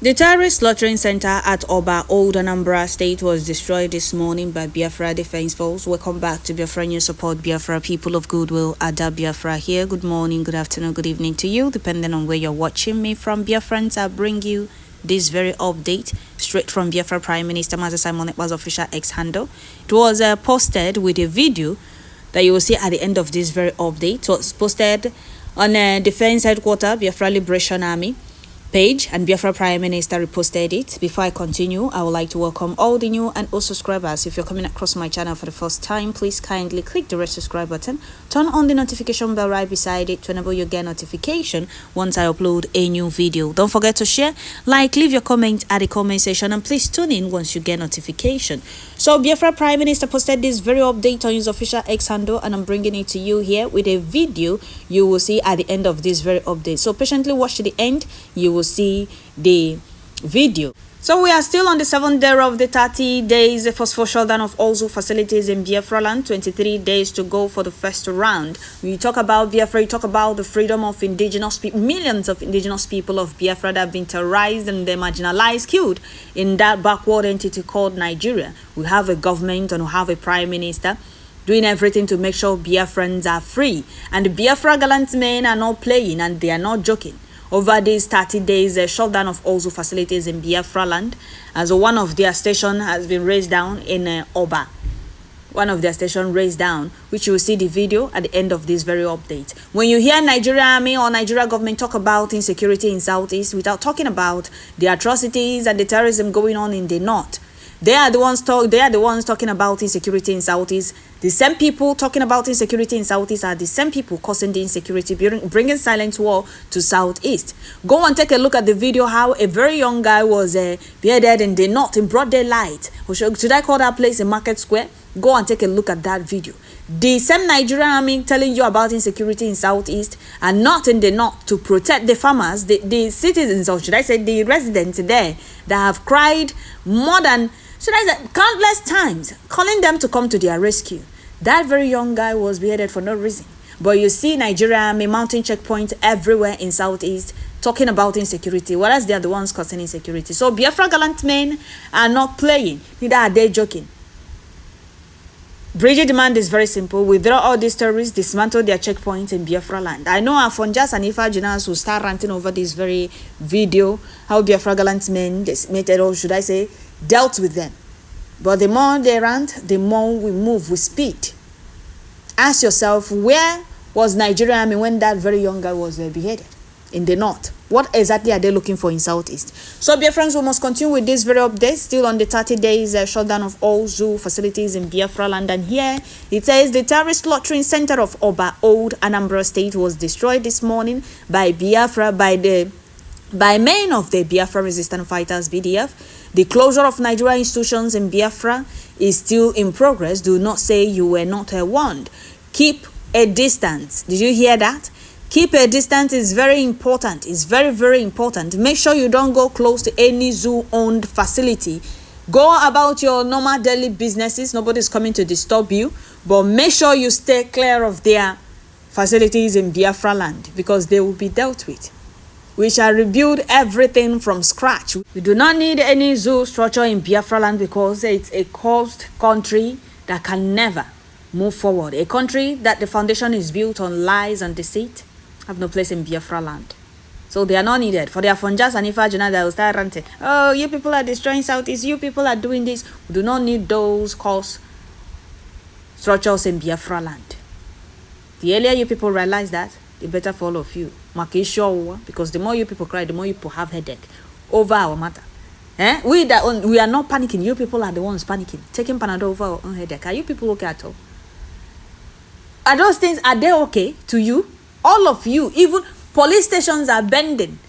The terrorist slaughtering center at Oba, Old Anambra State was destroyed this morning by Biafra Defense Force. Welcome back to Biafra News Support Biafra, people of goodwill. Ada Biafra here. Good morning, good afternoon, good evening to you, depending on where you're watching me from. Biafrans, I bring you this very update straight from Biafra Prime Minister Mazi Simon Ekpa's official X handle. It was posted with a video that you will see at the end of this very update. It was posted on Defense Headquarter, Biafra Liberation Army page, and Biafra Prime Minister reposted it. Before I continue, I would like to welcome all the new and old subscribers. If you're coming across my channel for the first time, please kindly click the red subscribe button, turn on the notification bell right beside it to enable you get notification once I upload a new video. Don't forget to share, like, leave your comment at the comment section, and please tune in once you get notification. So Biafra Prime Minister posted this very update on his official X handle, and I'm bringing it to you here with a video you will see at the end of this very update. So patiently watch to the end, you will see the video. So we are still on the 7th day of the 30 days for shutdown of all zoo facilities in Biafra land. 23 days to go for the first round. When you talk about Biafra, you talk about the freedom of indigenous people, millions of indigenous people of Biafra that have been terrorized and they're marginalized, killed in that backward entity called Nigeria. We have a government and we have a prime minister doing everything to make sure Biafrans are free. And the Biafra gallant men are not playing and they are not joking. Over these 30 days, a shutdown of all zoo facilities in Biafra land, as one of their station has been raised down in Oba. One of their station raised down, which you will see the video at the end of this very update. When you hear Nigeria Army or Nigeria government talk about insecurity in Southeast without talking about the atrocities and the terrorism going on in the North, they are the ones talking about insecurity in Southeast. The same people talking about insecurity in Southeast are the same people causing the insecurity, bringing silent war to Southeast. Go and take a look at the video how a very young guy was beheaded in the North in broad daylight. Should I call that place a market square? Go and take a look at that video. The same Nigerian army telling you about insecurity in Southeast and not in the North to protect the farmers, the citizens, or should I say the residents there that have cried more than, should I say, countless times, calling them to come to their rescue. That very young guy was beheaded for no reason. But you see Nigeria Army mounting checkpoints everywhere in Southeast talking about insecurity, whereas they are the ones causing insecurity. So Biafra gallant men are not playing, neither are they joking. Bridget demand is very simple. Withdraw all these terrorists, dismantle their checkpoints in Biafra land. I know Afonjas and Ifa Jonas will start ranting over this very video, how Biafra gallant men decimated, or should I say, dealt with them. But the more they rant, the more we move with speed. Ask yourself, where was Nigeria Army when that very young guy was beheaded? In the North. What exactly are they looking for in Southeast? So, Biafrans, we must continue with this very update. Still on the 30 days shutdown of all zoo facilities in Biafra land. And here it says the terrorist slaughtering center of Oba, Old Anambra State was destroyed this morning by Biafra, by men of the Biafra resistance fighters, BDF. The closure of Nigeria institutions in Biafra is still in progress. Do not say you were not warned. Keep a distance. Did you hear that? Keep a distance is very important. It's very, very important. Make sure you don't go close to any zoo-owned facility. Go about your normal daily businesses. Nobody's coming to disturb you. But make sure you stay clear of their facilities in Biafra land because they will be dealt with. We shall rebuild everything from scratch. We do not need any zoo structure in Biafra land because it's a cursed country that can never move forward. A country that the foundation is built on lies and deceit have no place in Biafra land. So they are not needed. For their Fonjas and Ifa Jana, they will start ranting. Oh, you people are destroying Southeast. You people are doing this. We do not need those cursed structures in Biafra land. The earlier you people realize that, the better for all of you. Because the more you people cry, the more you people have headache over our matter. We are not panicking. You people are the ones panicking, taking Panadol over our own headache. Are you people okay at all? Are those things, are they okay to you? All of you, even police stations are bending.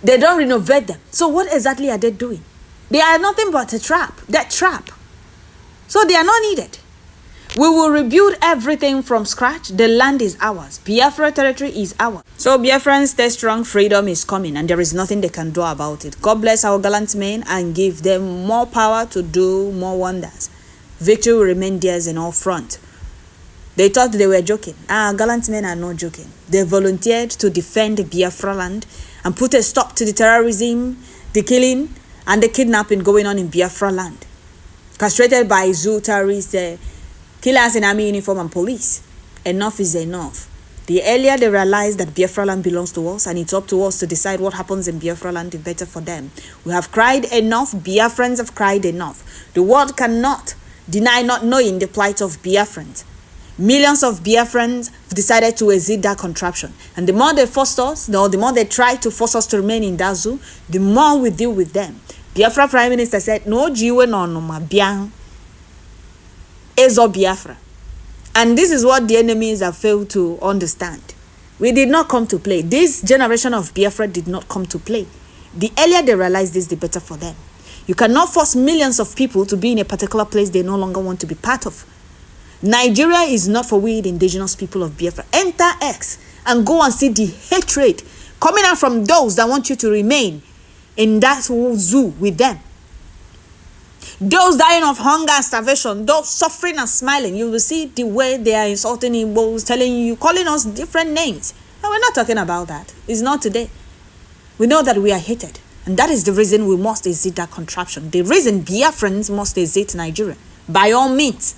They don't renovate them. So what exactly are they doing? They are nothing but a trap. That trap. So they are not needed. We will rebuild everything from scratch. The land is ours. Biafra territory is ours. So Biafrans, stay strong. Freedom is coming and there is nothing they can do about it. God bless our gallant men and give them more power to do more wonders. Victory will remain theirs in all front. They thought they were joking. Gallant men are not joking. They volunteered to defend Biafra land and put a stop to the terrorism the killing and the kidnapping going on in Biafra land, castrated by zoo terrorists, killers in army uniform and police. Enough is enough. The earlier they realize that Biafra land belongs to us and it's up to us to decide what happens in Biafra land, the better for them. We have cried enough. Biafrans have cried enough. The world cannot deny not knowing the plight of Biafrans. Millions of Biafrans decided to exit that contraption. And the more they forced us, the more they tried to force us to remain in that zoo, the more we deal with them. Biafra Prime Minister said, no jiwe no ma biang. Ezo Biafra. And this is what the enemies have failed to understand. We did not come to play. This generation of Biafra did not come to play. The earlier they realize this, the better for them. You cannot force millions of people to be in a particular place they no longer want to be part of. Nigeria is not for we, the indigenous people of Biafra. Enter X and go and see the hatred coming out from those that want you to remain in that zoo with them. Those dying of hunger and starvation, those suffering and smiling, you will see the way they are insulting Igbos, telling you, calling us different names. And we're not talking about that. It's not today. We know that we are hated. And that is the reason we must exit that contraption. The reason Biafrans must exit Nigeria. By all means.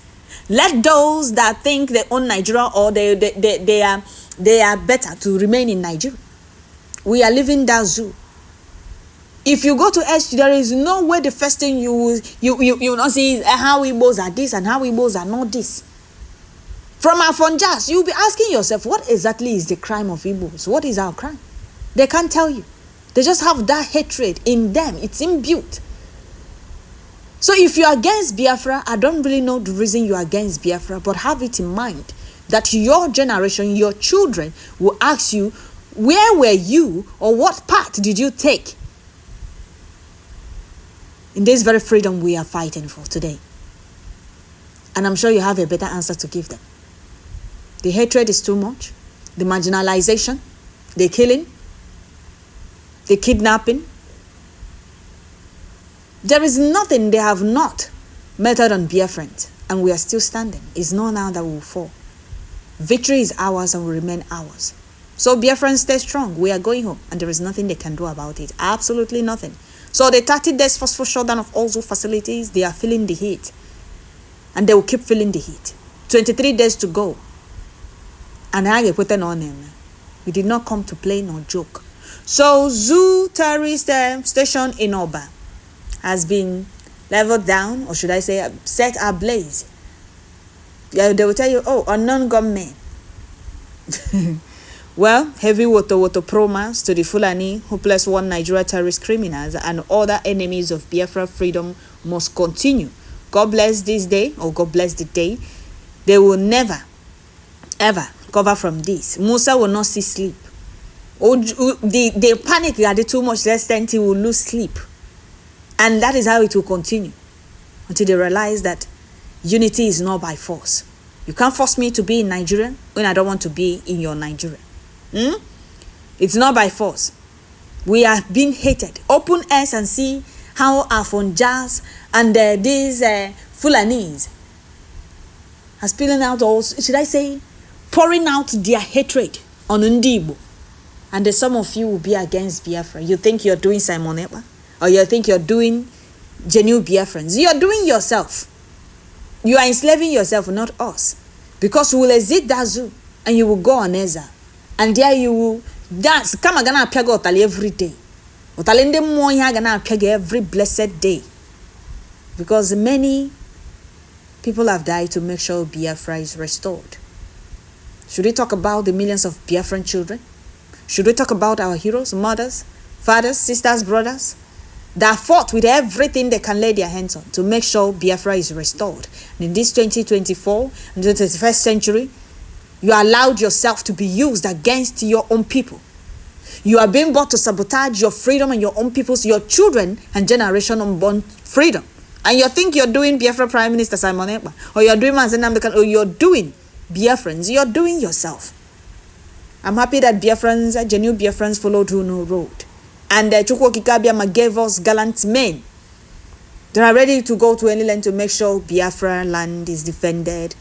Let those that think they own Nigeria or they are better to remain in Nigeria. We are living that zoo. If you go to H, there is no way the first thing you not see is how Igbos are this and how Igbos are not this. From our Fonjas, you'll be asking yourself, what exactly is the crime of Igbos? What is our crime? They can't tell you. They just have that hatred in them. It's imbued. So if you're against Biafra, I don't really know the reason you're against Biafra, but have it in mind that your generation, your children will ask you, where were you or what part did you take in this very freedom we are fighting for today? And I'm sure you have a better answer to give them. The hatred is too much. The marginalization, the killing, the kidnapping. There is nothing they have not meted on Biafrans, and we are still standing. It's not now that we will fall. Victory is ours and will remain ours. So Biafrans, stay strong. We are going home, and there is nothing they can do about it. Absolutely nothing. So the 30 days forceful shutdown of all zoo facilities, they are feeling the heat. And they will keep feeling the heat. 23 days to go. And I put it on them. We did not come to play nor joke. So zoo terrorist station in Oba has been leveled down, or should I say set ablaze. Yeah, they will tell you, oh, unknown gunmen. Well, heavy water promise to the Fulani, hopeless one Nigeria terrorist criminals and other enemies of Biafra freedom must continue. God bless this day, or God bless the day. They will never, ever cover from this. Musa will not see sleep. They panic that too much, less than he will lose sleep. And that is how it will continue until they realize that unity is not by force. You can't force me to be in Nigeria when I don't want to be in your Nigeria. It's not by force. We are being hated. Open eyes and see how our Fonjas and these Fulanis are spilling out, or should I say, pouring out their hatred on Ndibo. And some of you will be against Biafra. You think you're doing Simon Ekpa? Or you think you're doing genuine Biafrans? You're doing yourself. You are enslaving yourself, not us. Because we will exit that zoo and you will go on Eza. And there you will dance. Come again and piago otali every day. Otalende mo ya gana piago every blessed day. Because many people have died to make sure Biafra is restored. Should we talk about the millions of Biafran children? Should we talk about our heroes, mothers, fathers, sisters, brothers, that fought with everything they can lay their hands on to make sure Biafra is restored? And in this 2024, in the 21st century, you allowed yourself to be used against your own people. You are being brought to sabotage your freedom and your own people's, your children and generation unborn freedom. And you think you're doing Biafra Prime Minister Simon Ekpa, or you're doing Manzenam, or you're doing Biafrans. You're doing yourself. I'm happy that Biafrans, genuine Biafrans, followed who no road. And Chukwu Kikabiama gave us gallant men. They are ready to go to any land to make sure Biafra land is defended,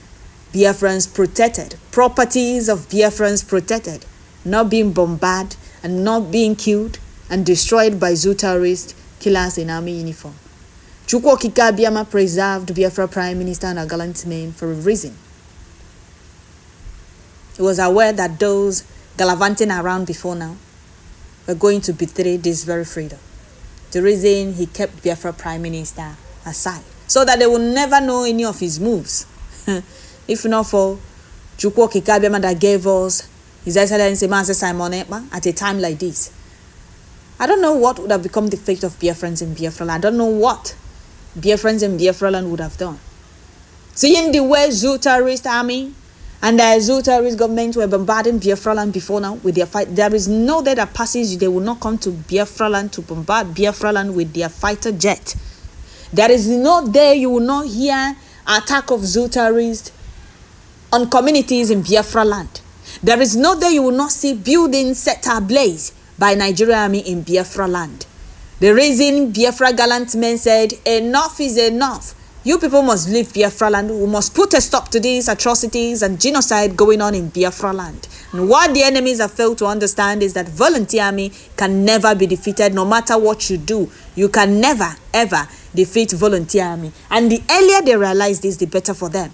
Biafrans protected, properties of Biafrans protected, not being bombarded and not being killed and destroyed by zoo terrorists killers in army uniform. Chukwu Okike Abiama preserved Biafra Prime Minister and a gallant man for a reason. He was aware that those gallivanting around before now were going to betray this very freedom. The reason he kept Biafra Prime Minister aside, so that they will never know any of his moves. If not for Chukwu Okike Abiama that gave us His Excellency Master Simon Ekpa at a time like this, I don't know what would have become the fate of Biafrans in Biafra land. I don't know what Biafrans in Biafra land would have done. Seeing the way Zoo terrorist army and the Zoo terrorist government were bombarding Biafra land before now with their fight, there is no day that passes they will not come to Biafra land to bombard Biafra land with their fighter jet. There is no day you will not hear attack of Zoo terrorists on communities in Biafra land. There is no day you will not see buildings set ablaze by Nigerian army in Biafra land. The reason Biafra gallant men said, enough is enough. You people must leave Biafra land. We must put a stop to these atrocities and genocide going on in Biafra land. And what the enemies have failed to understand is that volunteer army can never be defeated no matter what you do. You can never, ever defeat volunteer army. And the earlier they realize this, the better for them.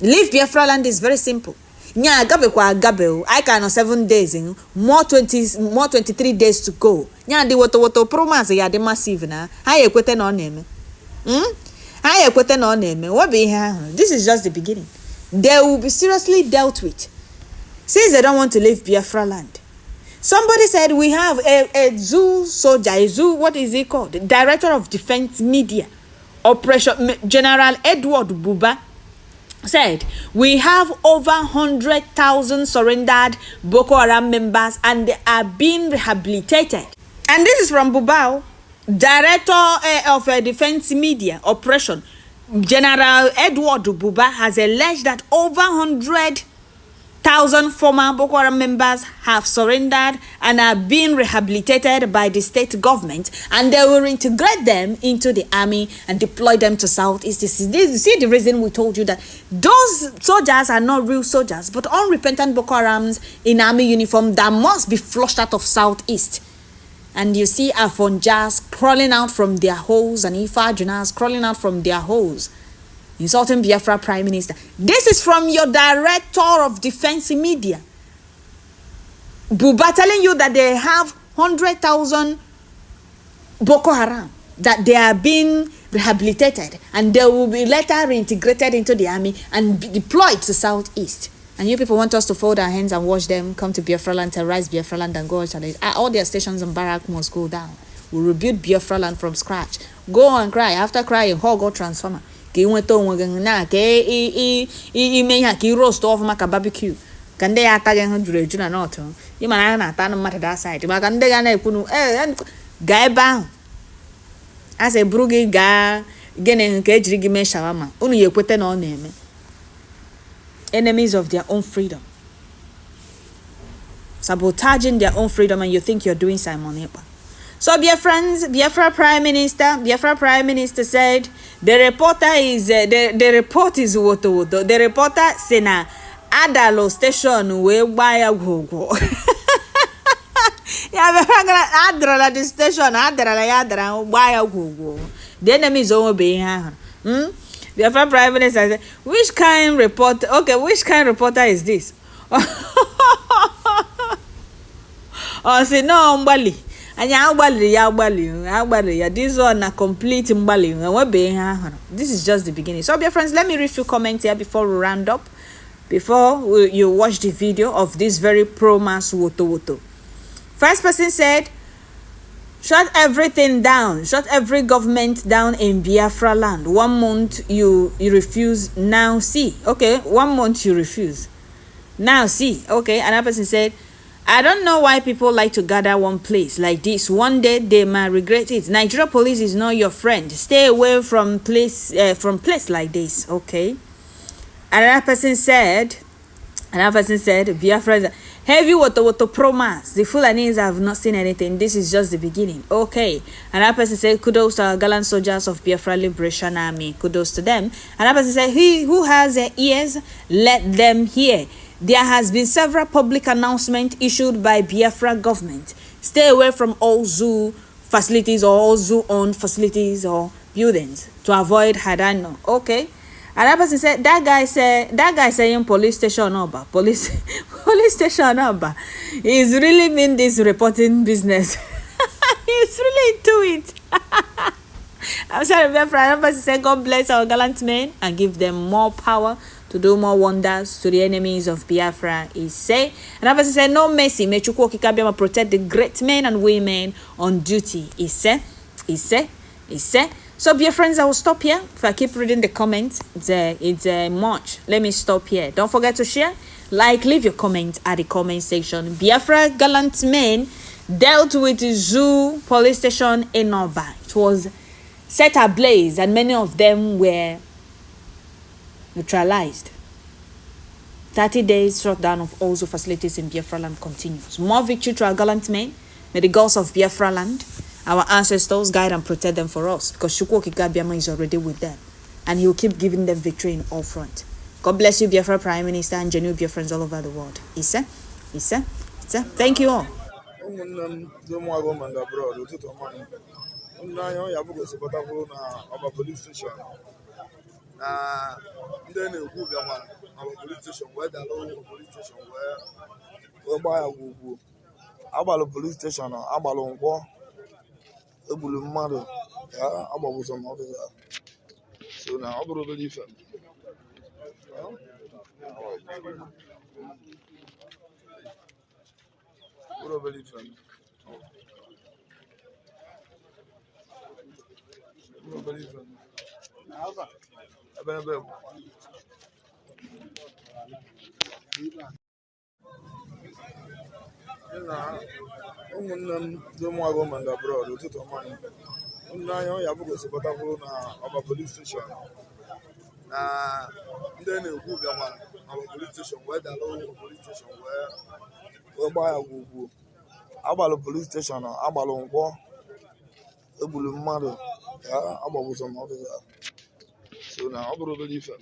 Leave Biafra land is very simple. Nya agabe kwa agabe I can 7 days more 23 days to go. Nya di woto promise ya di massive na. Ha ekwete na oneme. Ha ekwete na oneme. What be here? This is just the beginning. They will be seriously dealt with. Since they don't want to leave Biafra land. Somebody said we have a zoo soldier, a zoo, what is it called? The Director of Defense Media Operation General Edward Buba said we have over 100,000 surrendered Boko Haram members and they are being rehabilitated. And this is from Bubao, Director of Defense Media Operation. General Edward Buba has alleged that over 100,000 former Boko Haram members have surrendered and are being rehabilitated by the state government, and they will integrate them into the army and deploy them to Southeast. You see the reason we told you that those soldiers are not real soldiers, but unrepentant Boko Harams in army uniform that must be flushed out of Southeast. And you see Afonjas crawling out from their holes and Ifa Junas crawling out from their holes, insulting Biafra Prime Minister. This is from your Director of Defense Media, Buba, telling you that they have 100,000 Boko Haram, that they are being rehabilitated and they will be later reintegrated into the army and be deployed to Southeast. And you people want us to fold our hands and watch them come to Biafra land, terrorize Biafra land and go on challenge. All their stations and barracks must go down. We'll rebuild Biafra land from scratch. Go and cry. After crying, go transformer. Roast off maka barbecue. Can they attack and not? You man na that side. Can they guy bound as a brugi guy getting cage me shawarma. Only you put on name. Enemies of their own freedom, sabotaging their own freedom, and you think you're doing Simon Ekpa. So, dear friends, Biafra Prime Minister said the reporter is the report is woto. The reporter say na Adalo station we buy a go. Yeah, Adra the station Adra buy a go. The enemy is over being Biafra Prime Minister said, which kind of reporter is this? Oh, say no, Mbali. And ya this one a complete Mbali. This is just the beginning. So, dear friends, let me read few comments here before we round up. Before you watch the video of this very pro-mass woto. First person said, shut everything down. Shut every government down in Biafra land. 1 month you refuse. Now see. Okay, 1 month you refuse. Now see. Okay, another person said, I don't know why people like to gather one place like this. One day they might regret it. Nigeria police is not your friend. Stay away from place like this. Okay. Another person said, Biafra, heavy water promise. The Fulanis have not seen anything. This is just the beginning. Okay. Another person said, kudos to our gallant soldiers of Biafra Liberation Army. Kudos to them. Another person said, he who has ears, let them hear. There has been several public announcements issued by Biafra government. Stay away from all zoo facilities or zoo-owned facilities or buildings to avoid Hadano. Okay. Another person said that guy saying police station number, police station number. He's really in this reporting business. He's really into it. I'm sorry, Biafra. Another person said God bless our gallant men and give them more power to do more wonders to the enemies of Biafra. He say. Another person said no mercy. May Chukwu Okike protect the great men and women on duty. He say. So, dear friends, I will stop here. If I keep reading the comments, it's much. Let me stop here. Don't forget to share, like, leave your comment at the comment section. Biafra gallant men dealt with the zoo police station in Oba. It was set ablaze, and many of them were neutralized. 30 days shutdown of all zoo facilities in Biafra land continues. More victory to our gallant men. May the gods of Biafra land, our ancestors, guide and protect them for us, because Chukwu Okike is already with them, and he will keep giving them victory in all front. God bless you, Biafra Prime Minister, and genuine Biafrans all over the world. Issa. Thank you all. Police station, ebulu mmadụ ka agbagbuso m ọfịsa so na ọ bụrụ obere ife ebe ụmụnne m ndị mụọ gọọmenti abroad ụtụtụ ọma ndị anya ọ ya bụ gosipụtakwuru na Ọba police station na ndị na-ekwu bịama Ọba police station wee dala ụlọ police station wee gbaa ya gwugwu agbalụ police station agbalụ nkwọ egbulu mmadụ ka agbagbuso m ọfịsa so na ọ bụrụ obere ife